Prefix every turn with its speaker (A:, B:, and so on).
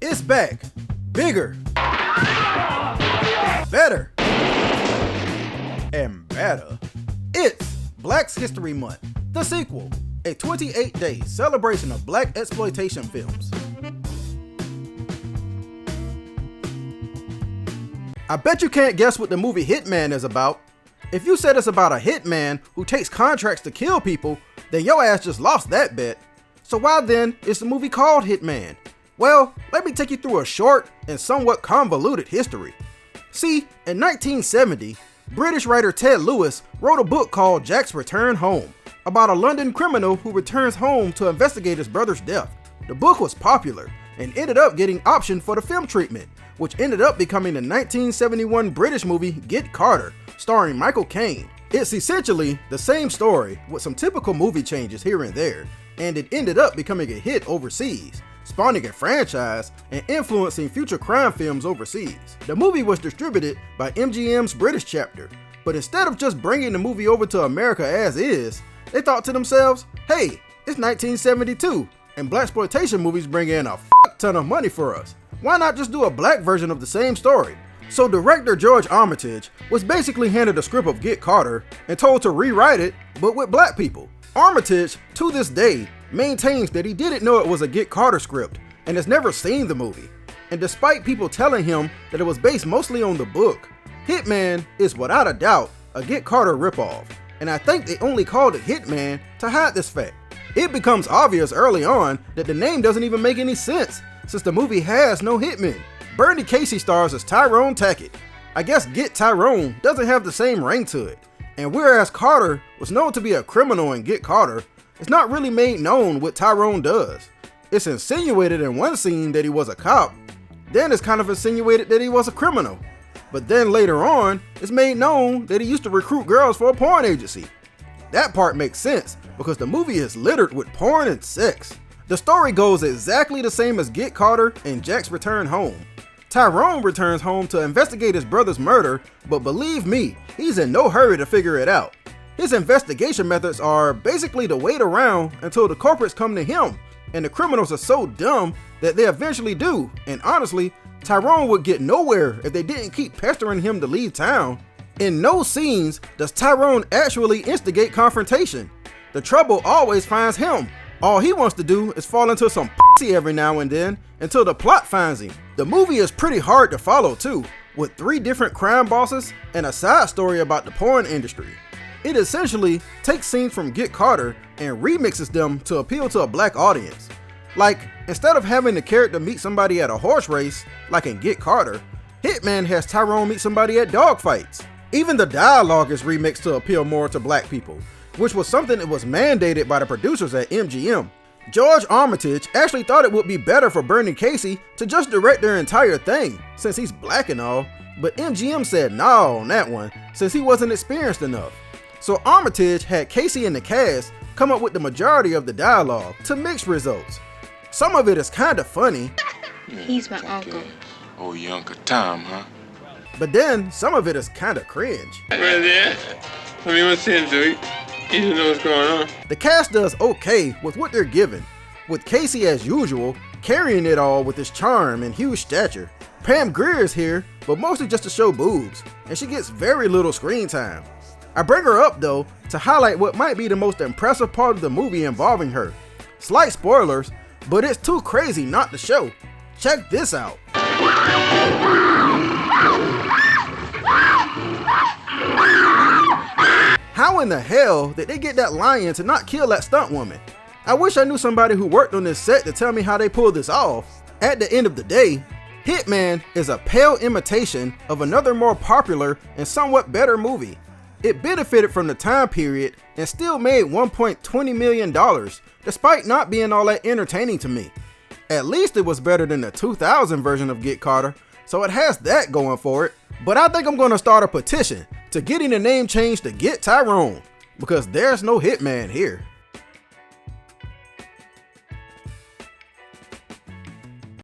A: It's back. Bigger. Better. And better. It's Black History Month, the sequel, a 28-day celebration of black exploitation films. I bet you can't guess what the movie Hitman is about. If you said it's about a hitman who takes contracts to kill people, then your ass just lost that bet. So why then is the movie called Hitman? Well, let me take you through a short and somewhat convoluted history. See, in 1970, British writer Ted Lewis wrote a book called Jack's Return Home, about a London criminal who returns home to investigate his brother's death. The book was popular and ended up getting optioned for the film treatment, which ended up becoming the 1971 British movie Get Carter, starring Michael Caine. It's essentially the same story with some typical movie changes here and there, and it ended up becoming a hit overseas, spawning a franchise and influencing future crime films overseas. The movie was distributed by MGM's British chapter, but instead of just bringing the movie over to America as is, they thought to themselves, hey, it's 1972, and blaxploitation movies bring in a ton of money for us. Why not just do a black version of the same story? So director George Armitage was basically handed a script of Get Carter and told to rewrite it, but with black people. Armitage, to this day, maintains that he didn't know it was a Get Carter script and has never seen the movie. And despite people telling him that it was based mostly on the book, Hitman is without a doubt a Get Carter ripoff. And I think they only called it Hitman to hide this fact. It becomes obvious early on that the name doesn't even make any sense, since the movie has no hitmen. Bernie Casey stars as Tyrone Tackett. I guess Get Tyrone doesn't have the same ring to it. And whereas Carter was known to be a criminal in Get Carter, it's not really made known what Tyrone does. It's insinuated in one scene that he was a cop, then it's kind of insinuated that he was a criminal. But then later on, it's made known that he used to recruit girls for a porn agency. That part makes sense because the movie is littered with porn and sex. The story goes exactly the same as Get Carter and Jack's Return Home. Tyrone returns home to investigate his brother's murder, but believe me, he's in no hurry to figure it out. His investigation methods are basically to wait around until the culprits come to him, and the criminals are so dumb that they eventually do, and honestly, Tyrone would get nowhere if they didn't keep pestering him to leave town. In no scenes does Tyrone actually instigate confrontation. The trouble always finds him. All he wants to do is fall into some pussy every now and then until the plot finds him. The movie is pretty hard to follow too, with 3 different crime bosses and a side story about the porn industry. It essentially takes scenes from Get Carter and remixes them to appeal to a black audience. Like, instead of having the character meet somebody at a horse race, like in Get Carter, Hitman has Tyrone meet somebody at dogfights. Even the dialogue is remixed to appeal more to black people, which was something that was mandated by the producers at MGM. George Armitage actually thought it would be better for Bernie Casey to just direct their entire thing, since he's black and all, but MGM said no on that one, since he wasn't experienced enough. So Armitage had Casey and the cast come up with the majority of the dialogue to mixed results. Some of it is kinda funny.
B: He's my uncle.
C: Oh, your Uncle Tom, huh?
A: But then some of it is kinda cringe.
D: Right there. I mean, what's him do? He doesn't know what's going on.
A: The cast does okay with what they're given, with Casey as usual carrying it all with his charm and huge stature. Pam Grier is here, but mostly just to show boobs, and she gets very little screen time. I bring her up though to highlight what might be the most impressive part of the movie involving her. Slight spoilers, but it's too crazy not to show. Check this out. How in the hell did they get that lion to not kill that stunt woman? I wish I knew somebody who worked on this set to tell me how they pulled this off. At the end of the day, Hitman is a pale imitation of another more popular and somewhat better movie. It benefited from the time period and still made $1.20 million, despite not being all that entertaining to me. At least it was better than the 2000 version of Get Carter, so it has that going for it. But I think I'm going to start a petition to getting the name changed to Get Tyrone, because there's no Hitman here.